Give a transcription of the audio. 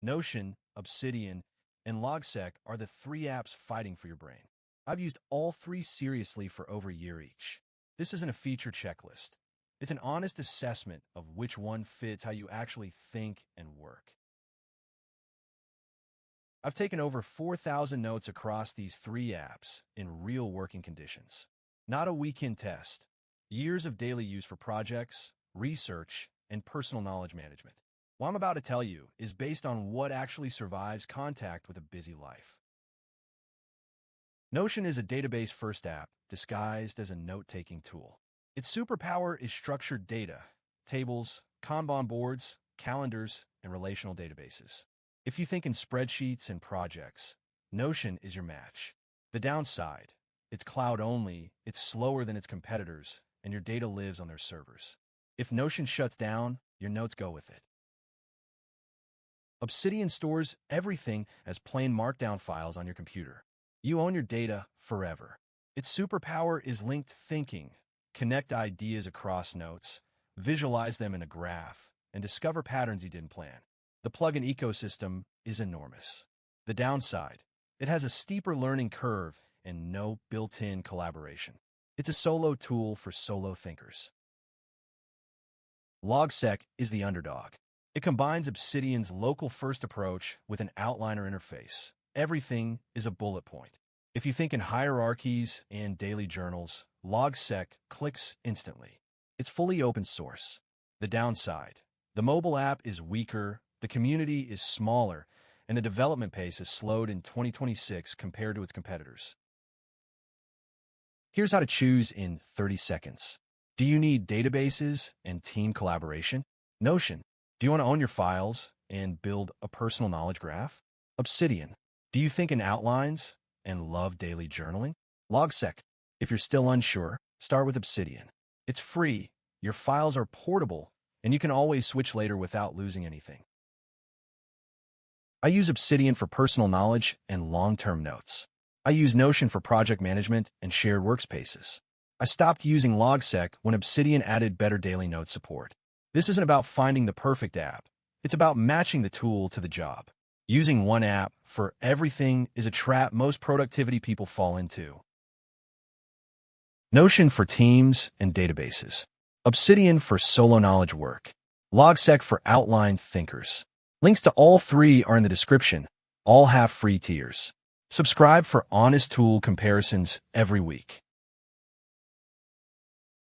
Notion, Obsidian, and Logseq are the three apps fighting for your brain. I've used all three seriously for over a year each. This isn't a feature checklist. It's an honest assessment of which one fits how you actually think and work. I've taken over 4,000 notes across these three apps in real working conditions. Not a weekend test. Years of daily use for projects, research, and personal knowledge management. What I'm about to tell you is based on what actually survives contact with a busy life. Notion is a database-first app disguised as a note-taking tool. Its superpower is structured data, tables, Kanban boards, calendars, and relational databases. If you think in spreadsheets and projects, Notion is your match. The downside, it's cloud-only, it's slower than its competitors, and your data lives on their servers. If Notion shuts down, your notes go with it. Obsidian stores everything as plain markdown files on your computer. You own your data forever. Its superpower is linked thinking. Connect ideas across notes, visualize them in a graph, and discover patterns you didn't plan. The plugin ecosystem is enormous. The downside, it has a steeper learning curve and no built-in collaboration. It's a solo tool for solo thinkers. Logseq is the underdog. It combines Obsidian's local-first approach with an outliner interface. Everything is a bullet point. If you think in hierarchies and daily journals, Logseq clicks instantly. It's fully open source. The downside, the mobile app is weaker, the community is smaller, and the development pace has slowed in 2026 compared to its competitors. Here's how to choose in 30 seconds. Do you need databases and team collaboration? Notion. Do you want to own your files and build a personal knowledge graph? Obsidian. Do you think in outlines and love daily journaling? Logseq. If you're still unsure, start with Obsidian. It's free, your files are portable, and you can always switch later without losing anything. I use Obsidian for personal knowledge and long-term notes. I use Notion for project management and shared workspaces. I stopped using Logseq when Obsidian added better daily note support. This isn't about finding the perfect app. It's about matching the tool to the job. Using one app for everything is a trap most productivity people fall into. Notion for teams and databases. Obsidian for solo knowledge work. Logseq for outline thinkers. Links to all three are in the description. All have free tiers. Subscribe for honest tool comparisons every week.